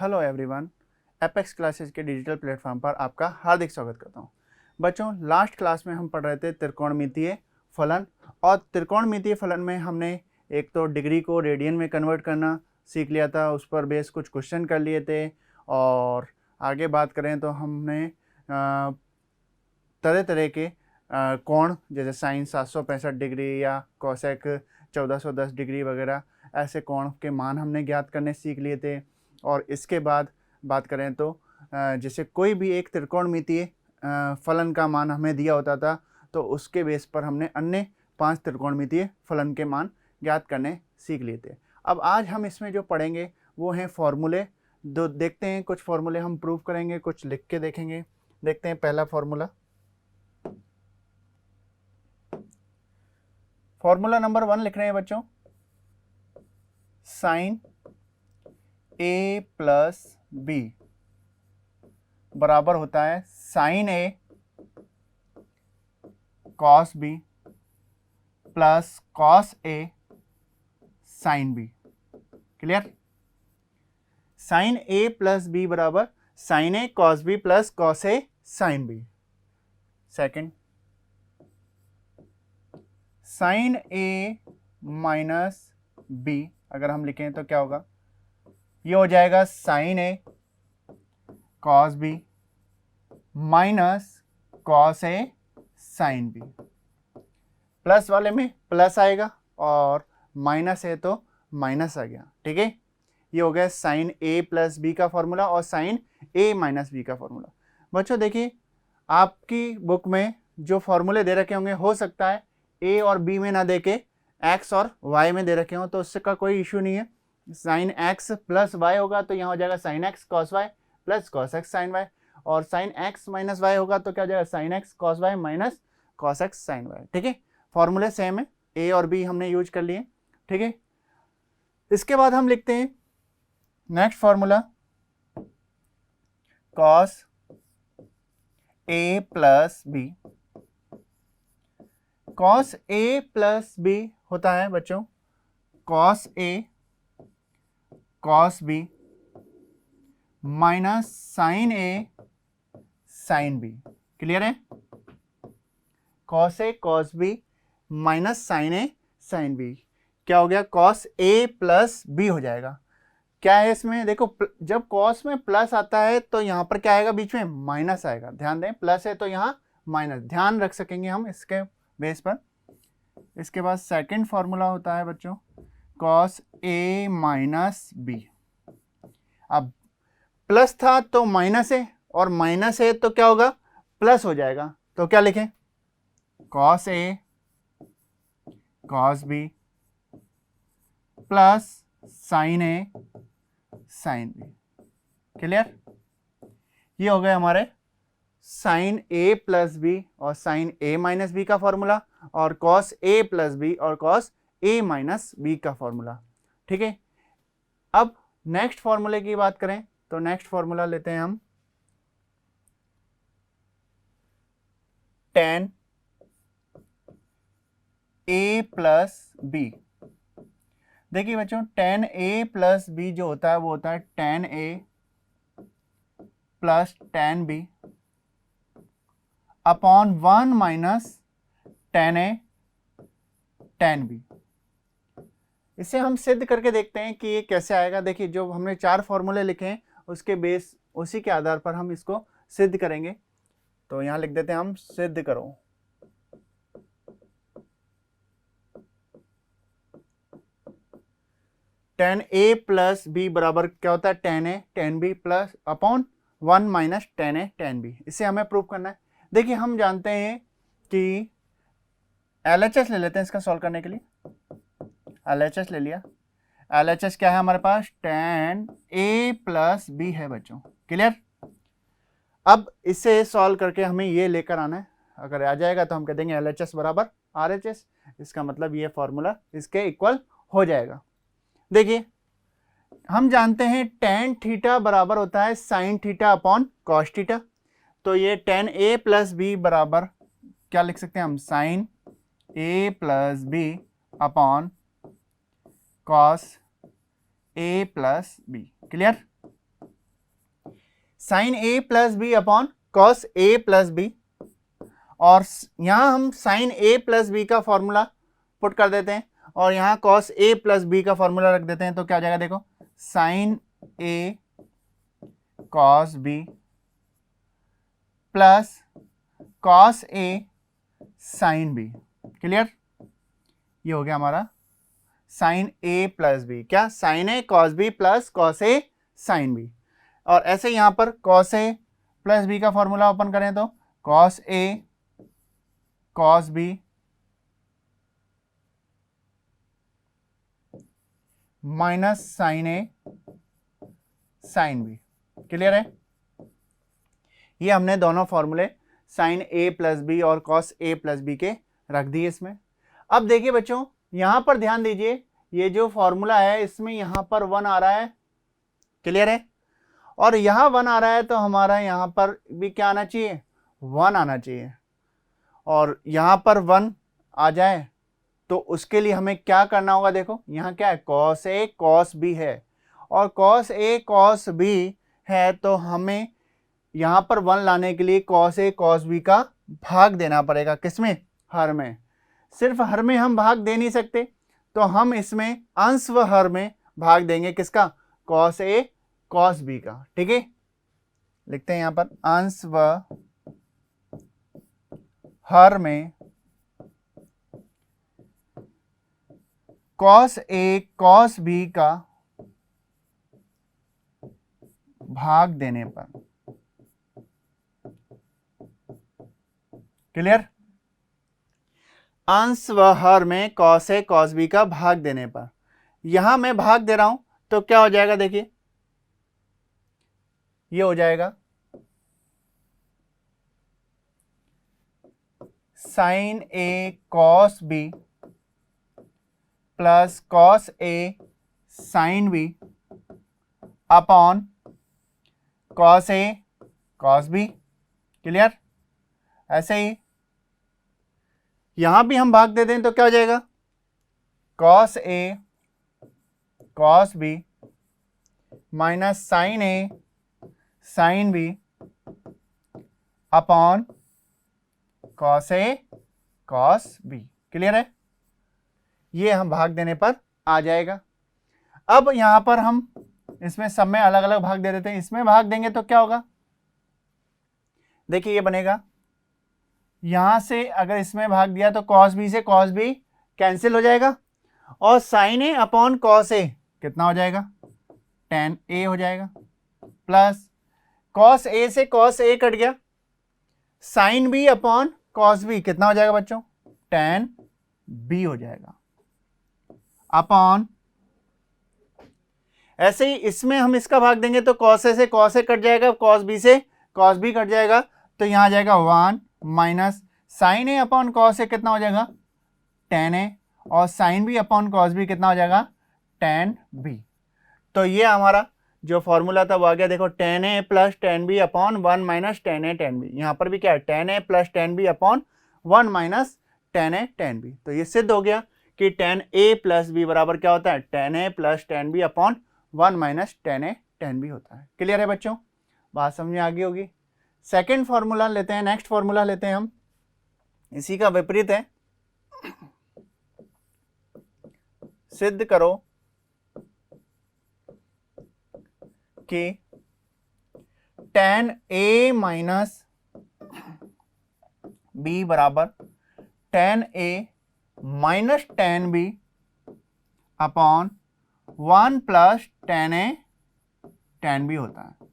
Hello everyone, apex classes के digital platform पर आपका हार्दिक स्वागत करता हूं। बच्चों, लास्ट क्लास में हम पढ़ रहे थे त्रिकोणमितीय फलन, और त्रिकोणमितीय फलन में हमने एक तो डिग्री को रेडियन में कन्वर्ट करना सीख लिया था, उस पर बेस कुछ क्वेश्चन कर लिए थे। और आगे बात करें तो हमने तरह तरह के कोण जैसे साइन 765 डिग्री या कोसेक 1410 डिग्री वगैरह ऐसे कोण के मान हमने ज्ञात करने सीख लिए थे। और इसके बाद बात करें तो जैसे कोई भी एक त्रिकोणमितीय फलन का मान हमें दिया होता था, तो उसके बेस पर हमने अन्य 5 त्रिकोणमितीय फलन के मान ज्ञात करने सीख लिए थे। अब आज हम इसमें जो पढ़ेंगे वो हैं फॉर्मूले। दो देखते हैं, कुछ फॉर्मूले हम प्रूव करेंगे, कुछ लिख के देखेंगे। देखते हैं पहला फॉर्मूला। फॉर्मूला नंबर 1 लिख रहे हैं बच्चों, साइन a प्लस बी बराबर होता है sine a cos b plus cos a sine b। Clear? Sine a plus b बराबर sine a cos b plus cos a sine b। Second, sine a minus b अगर हम लिखें तो क्या होगा, ये हो जाएगा sine a cos b minus cos a sine b। Plus वाले में प्लस आएगा और माइनस है तो माइनस आ गया। ठीक है, ये हो गया साइन a प्लस बी का फॉर्मूला और साइन a माइनस बी का फॉर्मूला। बच्चों देखिए, आपकी बुक में जो फॉर्मूले दे रखे होंगे, हो सकता है a और b में ना दे के x और y में दे रखे हो, तो उससे का कोई इश्यू नहीं है। साइन x प्लस y होगा तो यहाँ हो जाएगा sine x cos y plus cos x sine y, और साइन x माइनस y होगा तो क्या हो जाएगा sine x cos y minus cos x sine y। ठीक है, फॉर्मूले सेम है, a और b हमने यूज कर लिए। ठीक है, इसके बाद हम लिखते हैं next formula, cos a plus b। Cos a plus b होता है बच्चों cos a cos b minus sine a sine b। Clear है? Cos a cos b minus sine a sine b क्या हो गया, कॉस a प्लस b हो जाएगा। क्या है इसमें, देखो जब कॉस में प्लस आता है तो यहाँ पर क्या आएगा, बीच में माइनस आएगा। ध्यान दें, प्लस है तो यहाँ माइनस, ध्यान रख सकेंगे हम इसके बेस पर। इसके बाद सेकंड फॉर्मूला होता है बच्चों कॉस a माइनस b। अब प्लस था तो माइनस है, और माइनस है तो क्या होगा, प्लस हो जाएगा। तो क्या लिखें, cos a cos b plus sine a sine b। Clear? ये हो गए हमारे साइन a प्लस बी और साइन a माइनस बी का फॉर्मूला, और कॉस a प्लस बी और कॉस a माइनस बी का फॉर्मूला। ठीक है, अब नेक्स्ट फॉर्मूले की बात करें तो नेक्स्ट फॉर्मूला लेते हैं हम, tan a प्लस बी। देखिए बच्चों, tan a प्लस बी जो होता है वो होता है tan a plus tan b upon 1 minus tan a tan b। इसे हम सिद्ध करके देखते हैं कि ये कैसे आएगा। देखिए, जो हमने 4 फॉर्मूले लिखे हैं उसके बेस, उसी के आधार पर हम इसको सिद्ध करेंगे। तो यहां लिख देते हैं हम, सिद्ध करो। tan a प्लस बी बराबर क्या होता है, tan a tan b plus upon 1 minus tan a tan b। इसे हमें प्रूव करना है। देखिए, हम जानते हैं कि LHS ले लेते हैं इसका सॉल्व करने के लिए। LHS ले लिया। LHS क्या है हमारे पास, tan a प्लस बी है बच्चों। क्लियर? अब इसे सॉल्व करके हमें ये लेकर आना है। अगर आ जाएगा तो हम कह देंगे LHS बराबर RHS। इसका मतलब ये फॉर्मूला इसके इक्वल हो जाएगा। देखिए, हम जानते हैं tan थीटा बराबर होता है sine theta upon cos theta. तो ये tan a प्लस बी बराबर क्या लिख सकते हैं हम, sine a plus b upon cos a plus b. Clear? Sine a plus b upon cos a plus b, और यहाँ हम साइन ए प्लस बी का फॉर्मूला पुट कर देते हैं और यहाँ कॉस ए प्लस बी का फॉर्मूला रख देते हैं। तो क्या हो जाएगा, देखो sine a cos b plus cos a sine b. Clear? ये हो गया हमारा साइन ए प्लस बी, क्या sign a cos b plus cos a sine B. और ऐसे यहाँ पर कॉस ए प्लस बी का फॉर्मूला ओपन करें तो cos A cos B minus sine a sine b. Clear है? ये हमने दोनों फॉर्मूले साइन ए प्लस बी और कॉस ए प्लस बी के रख दिए इसमें। अब देखिए बच्चों, यहां पर ध्यान दीजिए, ये जो फॉर्मूला है इसमें यहां पर 1 आ रहा है। क्लियर है? और यहां 1 आ रहा है तो हमारा यहां पर भी क्या आना चाहिए, 1 आना चाहिए। और यहां पर 1 आ जाए तो उसके लिए हमें क्या करना होगा, देखो यहाँ क्या है, कॉस ए कॉस बी है, और कॉस ए कॉस बी है तो हमें यहाँ पर 1 लाने के लिए कॉस ए कॉस बी का भाग देना पड़ेगा। किसमें? हर में। सिर्फ हर में हम भाग दे नहीं सकते, तो हम इसमें अंश व हर में भाग देंगे। किसका? कॉस ए कॉस बी का। ठीक है, लिखते हैं यहाँ पर अंश व हर में कॉस ए कॉस बी का भाग देने पर। क्लियर? अंश व हर में कॉस ए कॉस बी का भाग देने पर। यहां मैं भाग दे रहा हूं तो क्या हो जाएगा, देखिए ये हो जाएगा sine a cos b plus cos a sine B upon cos A cos B. Clear? ऐसे ही यहां भी हम भाग दे दें तो क्या हो जाएगा, cos A cos B minus sine a sine B upon cos A cos B. Clear है? ये हम भाग देने पर आ जाएगा। अब यहां पर हम इसमें सब में अलग अलग भाग दे देते हैं। इसमें भाग देंगे तो क्या होगा, देखिए ये बनेगा, यहां से अगर इसमें भाग दिया तो कॉस बी से कॉस बी कैंसिल हो जाएगा, और sign A upon cos a कितना हो जाएगा, टेन ए हो जाएगा, प्लस कॉस ए से कॉस ए कट गया, sine B upon cos b कितना हो जाएगा बच्चों, टेन बी हो जाएगा, अपॉन ऐसे ही इसमें हम इसका भाग देंगे तो कॉस ए से कॉस ए कट जाएगा, कॉस बी से कॉस बी कट जाएगा, तो यहां आ जाएगा 1 minus sine A upon cos a कितना हो जाएगा, टेन ए, और sine B upon cos b कितना हो जाएगा, टेन बी। तो ये हमारा जो फॉर्मूला था वो आ गया, देखो tan A plus tan B upon 1 minus tan A tan B. यहाँ पर भी क्या है, tan A plus tan B upon 1 minus tan A tan B. तो ये सिद्ध हो गया कि टेन ए प्लस बी बराबर क्या होता है, tan A plus tan B upon 1 minus tan A tan B होता है। क्लियर है बच्चों, बात समझ में आ गई होगी। सेकेंड फॉर्मूला लेते हैं, नेक्स्ट फॉर्मूला लेते हैं हम, इसी का विपरीत है। सिद्ध करो कि टेन ए माइनस बी बराबर tan A minus tan B upon 1 plus tan A tan B होता है।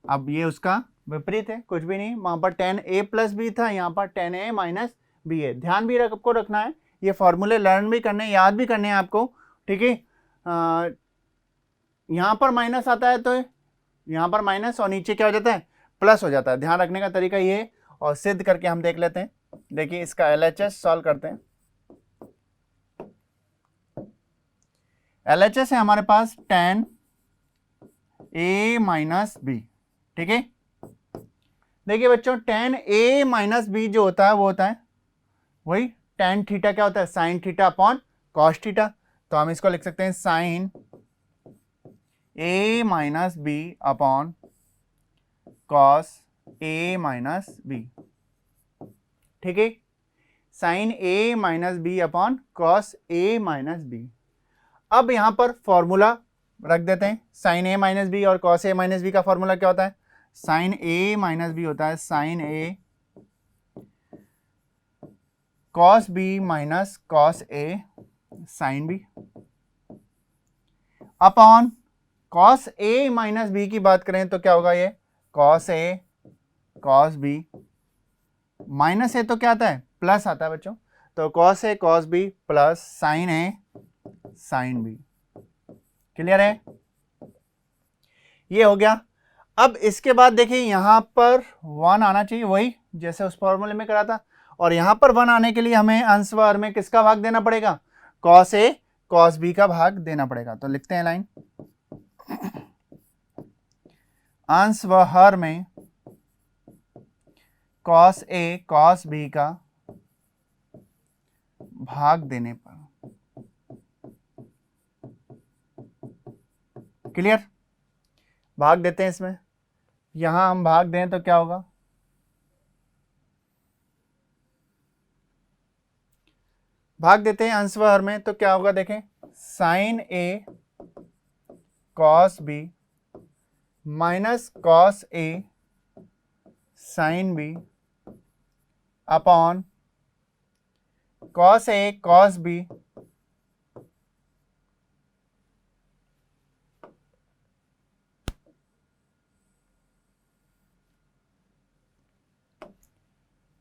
अब ये उसका विपरीत है, कुछ भी नहीं, वहां पर टेन ए प्लस बी था, यहाँ पर टेन ए माइनस बी है। ध्यान भी आपको रखना है, ये फॉर्मूले लर्न भी करने, याद भी करने हैं आपको, ठीक है। यहाँ पर माइनस आता है तो यहाँ पर माइनस और नीचे क्या हो जाता है, प्लस हो जाता है। ध्यान रखने का तरीका ये है, और सिद्ध करके हम देख लेते हैं। देखिए इसका LHS सॉल्व करते हैं। LHS है हमारे पास टेन ए माइनस बी, ठीक है। देखिए बच्चों, टेन ए माइनस बी जो होता है वो होता है वही टेन थीटा, क्या होता है, sine theta upon cos theta. तो हम इसको लिख सकते हैं साइन ए माइनस बी अपॉन कॉस ए माइनस बी, ठीक है, साइन ए माइनस बी अपॉन कॉस ए माइनस बी। अब यहां पर फॉर्मूला रख देते हैं, साइन ए माइनस बी और कॉस ए माइनस बी का फॉर्मूला क्या होता है, साइन ए माइनस बी होता है sign a cos B minus cos a sine B, upon cos A minus B की बात करें तो क्या होगा, ये cos A cos B, minus ए तो क्या आता है, प्लस आता है बच्चों, तो cos A cos b plus sign a sine b. Clear है, ये हो गया। अब इसके बाद देखिए यहां पर 1 आना चाहिए, वही जैसे उस फॉर्मूले में करा था, और यहां पर 1 आने के लिए हमें अंश व हर में किसका भाग देना पड़ेगा, कॉस ए कॉस बी का भाग देना पड़ेगा। तो लिखते हैं लाइन, अंश व हर में कॉस ए कॉस बी का भाग देने पर। क्लियर, भाग देते हैं इसमें, यहां हम भाग दें तो क्या होगा, भाग देते हैं अंश व हर में तो क्या होगा, देखें sign a cos B minus cos a sine B upon cos A cos B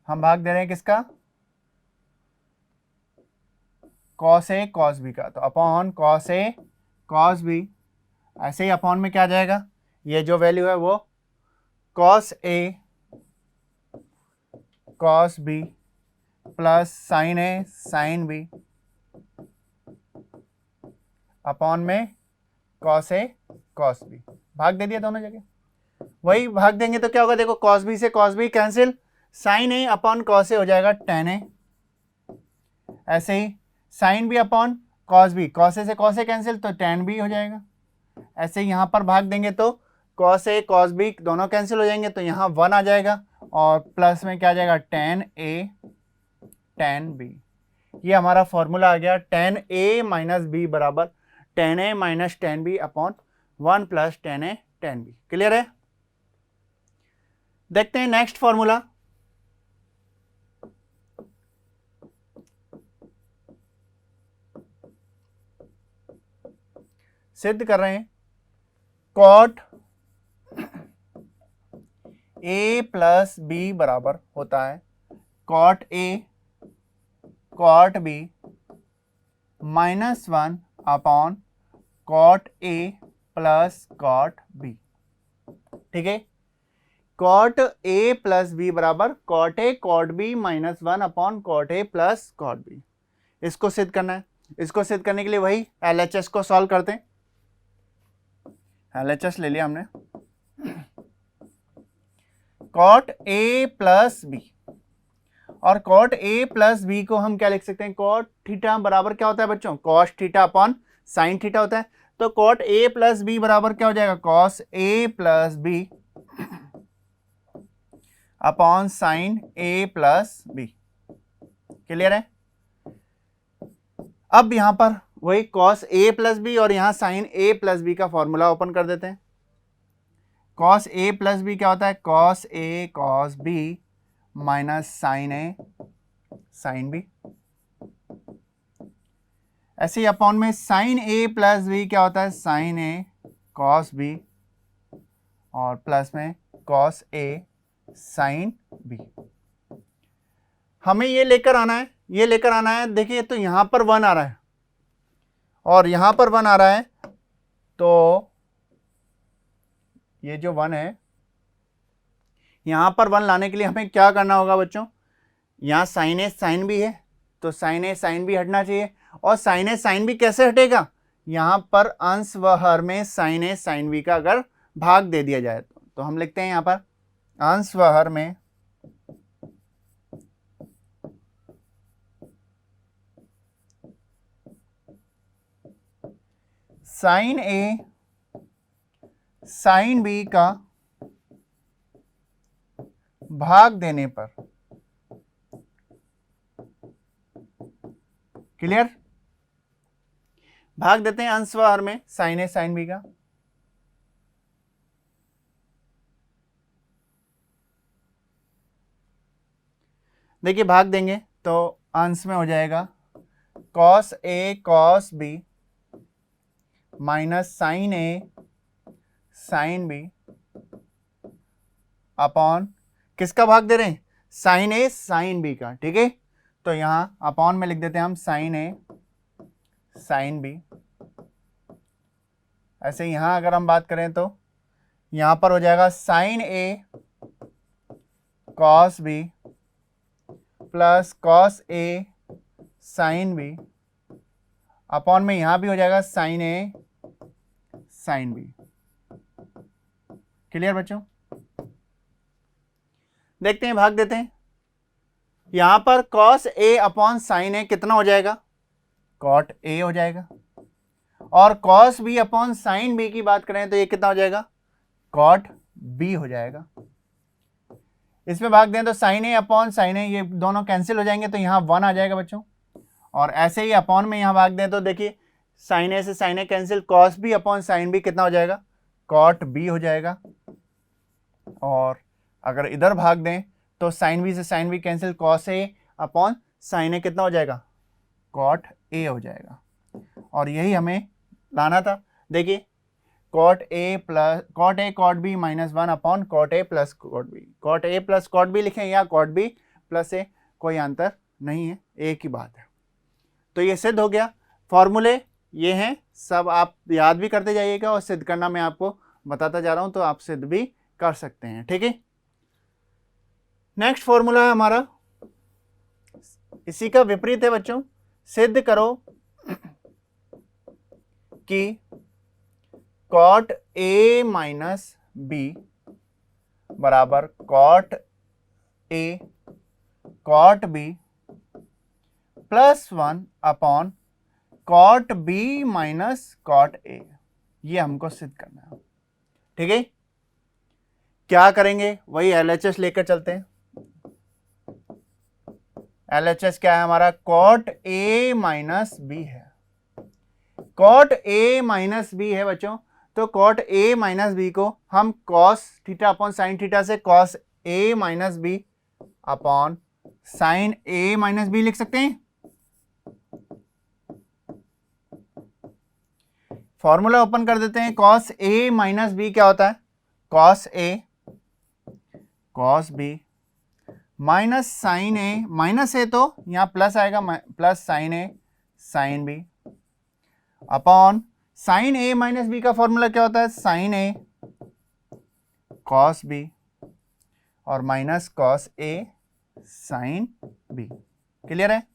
हम भाग दे रहे हैं किसका, कॉस ए कॉस बी का, तो upon cos A cos B, ऐसे ही अपॉन में क्या आ जाएगा, ये जो वैल्यू है वो cos A cos b plus sign a sine B upon में कॉस ए कॉस बी, भाग दे दिया दोनों जगह, वही भाग देंगे तो क्या होगा, देखो कॉस बी से cos B cancel, sine A upon cos A हो जाएगा टेन ए, ऐसे ही sine B upon cos B, cos ए से कॉस ए कैंसिल तो टेन बी हो जाएगा, ऐसे ही यहाँ पर भाग देंगे तो कॉस ए कॉस बी दोनों कैंसिल हो जाएंगे, तो यहाँ 1 आ जाएगा और प्लस में क्या आ जाएगा, टेन ए टेन बी। ये हमारा फॉर्मूला आ गया, टेन ए माइनस बी बराबर tan A minus tan B upon 1 plus tan A tan B. Clear है, देखते हैं नेक्स्ट फॉर्मूला, सिद्ध कर रहे हैं, कॉट ए प्लस बी बराबर होता है cot a cot b -1 upon cot a plus cot b. ठीक है, कॉट ए प्लस बी बराबर cot a cot b -1 upon cot a plus cot b. इसको सिद्ध करना है, इसको सिद्ध करने के लिए वही LHS को सॉल्व करते हैं। LHS ले लिया हमने, कॉट ए प्लस बी, और कॉट ए प्लस बी को हम क्या लिख सकते हैं, कॉट थीटा बराबर क्या होता है बच्चों, cos theta upon sine theta होता है, तो कॉट ए प्लस बी बराबर क्या हो जाएगा, cos a plus b upon sine a plus b. Clear है, अब यहां पर वही कॉस ए प्लस बी और यहां साइन ए प्लस बी का फॉर्मूला ओपन कर देते हैं। कॉस ए प्लस बी क्या होता है, cos A cos B minus sine a sine B, ऐसे ही अपॉन में साइन ए प्लस बी क्या होता है, साइन ए कॉस बी और प्लस में कॉस ए साइन बी। हमें ये लेकर आना है, ये लेकर आना है, देखिए तो यहां पर 1 आ रहा है और यहां पर 1 आ रहा है, तो ये जो 1 है यहां पर 1 लाने के लिए हमें क्या करना होगा बच्चों, यहां साइन ए साइन बी है तो साइन ए साइन बी हटना चाहिए, और साइन ए साइन बी कैसे हटेगा, यहां पर अंश व हर में साइन ए साइन बी का अगर भाग दे दिया जाए तो हम लिखते हैं यहां पर अंश व हर में साइन ए साइन बी का भाग देने पर। क्लियर? भाग देते हैं अंश व हर में साइन ए साइन बी का। देखिए भाग देंगे तो अंश में हो जाएगा cos A cos B minus sine a sine B upon किसका भाग दे रहे हैं? साइन ए साइन बी का। ठीक है, तो यहां अपॉन में लिख देते हैं हम साइन ए साइन बी। ऐसे यहां अगर हम बात करें तो यहां पर हो जाएगा sine a cos b plus cos a sine B upon में यहां भी हो जाएगा sine a sine b. Clear बच्चों? देखते हैं, भाग देते हैं। यहां पर cos a upon sine a कितना हो जाएगा? कॉट ए हो जाएगा। और cos B upon sine b की बात करें तो ये कितना हो जाएगा? कॉट बी हो जाएगा। इसमें भाग दें तो साइन ए अपॉन साइन ए ये दोनों कैंसिल हो जाएंगे तो यहां 1 आ जाएगा बच्चों। और ऐसे ही अपॉन में यहां भाग दें तो देखिए साइन ए से sine A cancel, cos B upon sine B कितना हो जाएगा? कॉट बी हो जाएगा। और अगर इधर भाग दें तो साइन बी से sine B cancel, cos a upon sine a कितना हो जाएगा? कॉट ए हो जाएगा। और यही हमें लाना था। देखिए cot a cot b minus 1 upon cot a plus cot b. Cot a plus cot b लिखें या कॉट बी प्लस ए, कोई अंतर नहीं है, एक ही बात है। तो ये सिद्ध हो गया। फॉर्मूले ये हैं, सब आप याद भी करते जाइएगा और सिद्ध करना मैं आपको बताता जा रहा हूं तो आप सिद्ध भी कर सकते हैं। ठीक है, नेक्स्ट फॉर्मूला है हमारा, इसी का विपरीत है बच्चों। सिद्ध करो कि कॉट ए माइनस बी बराबर cot a cot b plus 1 upon cot b minus cot a. ये हमको सिद्ध करना है। ठीक है, क्या करेंगे? वही LHS लेकर चलते हैं। LHS क्या है हमारा? कॉट ए माइनस बी है। कॉट ए माइनस बी है बच्चों, तो कॉट ए माइनस बी को हम cos theta upon sine theta से कॉस ए माइनस बी अपॉन साइन ए माइनस बी लिख सकते हैं। फॉर्मूला ओपन कर देते हैं। कॉस ए माइनस बी क्या होता है? Cos A cos B minus sine A, minus ए तो यहां प्लस आएगा, plus sign a sine B upon sine A minus b का फॉर्मूला क्या होता है? साइन ए कॉस बी और minus cos a sine b. Clear है?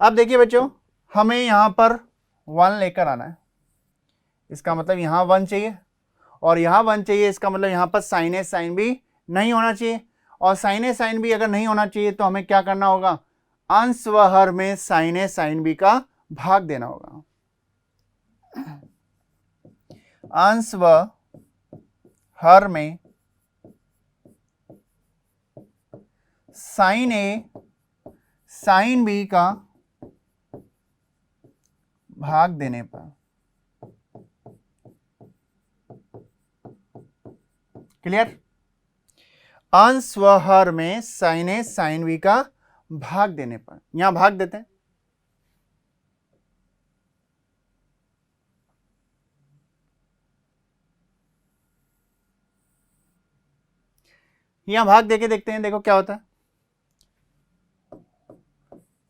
अब देखिए बच्चों, हमें यहां पर 1 लेकर आना है। इसका मतलब यहां 1 चाहिए और यहां 1 चाहिए। इसका मतलब यहां पर साइन ए साइन बी नहीं होना चाहिए। और साइन ए साइन बी अगर नहीं होना चाहिए तो हमें क्या करना होगा? अंश व हर में साइन ए साइन बी का भाग देना होगा। अंश व हर में साइन ए साइन बी का भाग देने पर। क्लियर? अंश व हर में साइन ए साइन बी का भाग देने पर। यहां भाग देते हैं। यहां भाग देके देखते हैं, देखो क्या होता है।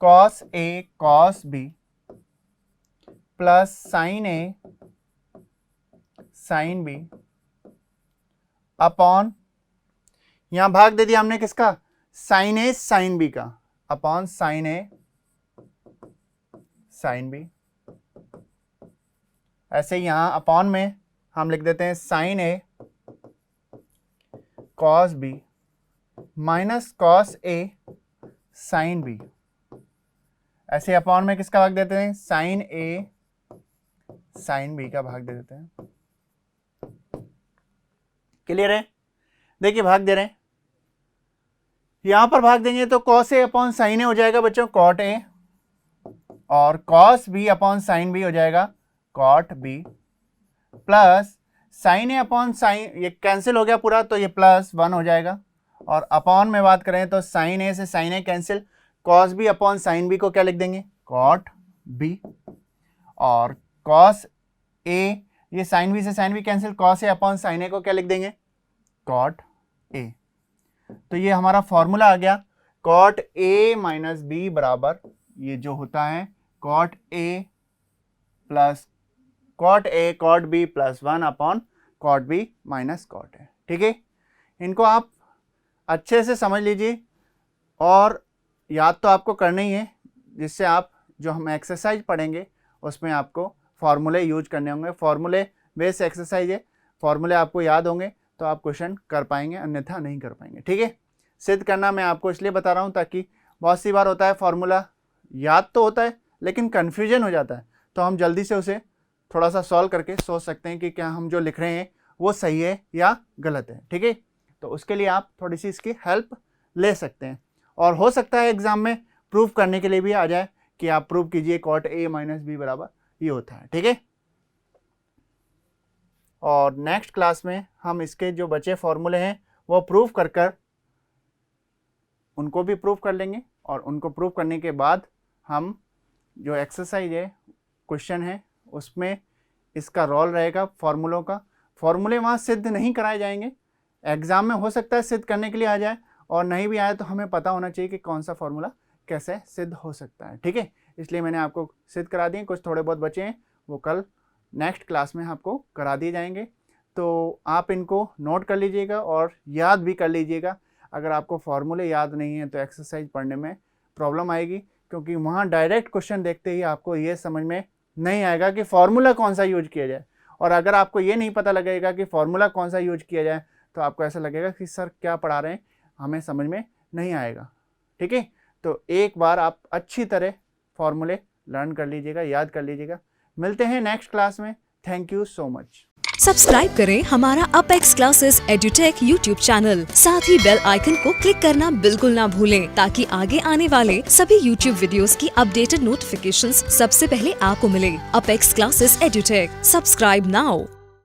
Cos A cos b plus sign a sine B upon, यहां भाग दे दिया हमने किसका? साइन ए साइन बी का upon sine a sine B. ऐसे यहां अपॉन में हम लिख देते हैं sign a cos B minus cos a sine B. ऐसे अपॉन में किसका भाग देते हैं? साइन ए साइन बी का भाग दे देते हैं। क्लियर है? देखिए भाग दे रहे हैं, यहां पर भाग देंगे तो cos a अपॉन साइन ए हो जाएगा बच्चों cot a, और cos b upon sine b हो जाएगा cot b, प्लस साइन ए अपॉन साइन, ये कैंसिल हो गया पूरा तो ये प्लस 1 हो जाएगा, और अपॉन में बात करें तो साइन ए से sine A cancel, cos b upon sine b को क्या लिख देंगे cot b, और cos a, ये साइन b से sine b cancel, cos a अपॉन साइन a को क्या लिख देंगे cot a। तो ये हमारा फॉर्मूला आ गया cot a माइनस b बराबर ये जो होता है cot a plus cot a cot b plus 1 upon cot b minus cot a। ठीक है, इनको आप अच्छे से समझ लीजिए और याद तो आपको करना ही है, जिससे आप जो हम एक्सरसाइज पढ़ेंगे उसमें आपको फॉर्मूले यूज करने होंगे। फॉर्मूले बेस्ड एक्सरसाइज है, फॉर्मूले आपको याद होंगे तो आप क्वेश्चन कर पाएंगे, अन्यथा नहीं कर पाएंगे। ठीक है, सिद्ध करना मैं आपको इसलिए बता रहा हूँ ताकि बहुत सी बार होता है फॉर्मूला याद तो होता है लेकिन कन्फ्यूजन हो जाता है, तो हम जल्दी से उसे थोड़ा सा सॉल्व करके सोच सकते हैं कि क्या हम जो लिख रहे हैं वो सही है या गलत है। ठीक है, तो उसके लिए आप थोड़ी सी इसकी हेल्प ले सकते हैं, और हो सकता है एग्जाम में प्रूफ करने के लिए भी आ जाए कि आप प्रूफ कीजिए cot a माइनस b बराबर ये होता है। ठीक है, और नेक्स्ट क्लास में हम इसके जो बचे फॉर्मूले हैं वो प्रूफ कर कर उनको भी प्रूफ कर लेंगे, और उनको प्रूफ करने के बाद हम जो एक्सरसाइज है क्वेश्चन है उसमें इसका रोल रहेगा फॉर्मूलों का। फॉर्मूले वहाँ सिद्ध नहीं कराए जाएंगे, एग्जाम में हो सकता है सिद्ध करने के लिए आ जाए, और नहीं भी आए तो हमें पता होना चाहिए कि कौन सा फॉर्मूला कैसे सिद्ध हो सकता है। ठीक है, इसलिए मैंने आपको सिद्ध करा दिए, कुछ थोड़े बहुत बचे हैं वो कल नेक्स्ट क्लास में आपको करा दिए जाएंगे। तो आप इनको नोट कर लीजिएगा और याद भी कर लीजिएगा। अगर आपको फॉर्मूले याद नहीं है तो एक्सरसाइज पढ़ने में प्रॉब्लम आएगी, क्योंकि वहाँ डायरेक्ट क्वेश्चन देखते ही आपको ये समझ में नहीं आएगा कि फॉर्मूला कौन सा यूज किया जाए, और अगर आपको ये नहीं पता लगेगा कि फॉर्मूला कौन सा यूज किया जाए तो आपको ऐसा लगेगा कि सर क्या पढ़ा रहे हैं, हमें समझ में नहीं आएगा। ठीक है, तो एक बार आप अच्छी तरह फॉर्मूले लर्न कर लीजिएगा, याद कर लीजिएगा। मिलते हैं नेक्स्ट क्लास में। Thank you so much. Subscribe करें हमारा apex classes edutech YouTube channel, साथ ही बेल आइकन को क्लिक करना बिल्कुल ना भूलें, ताकि आगे आने वाले सभी यूट्यूब वीडियोस की अपडेटेड नोटिफिकेशंस सबसे पहले आपको मिले। Apex classes edutech, subscribe now.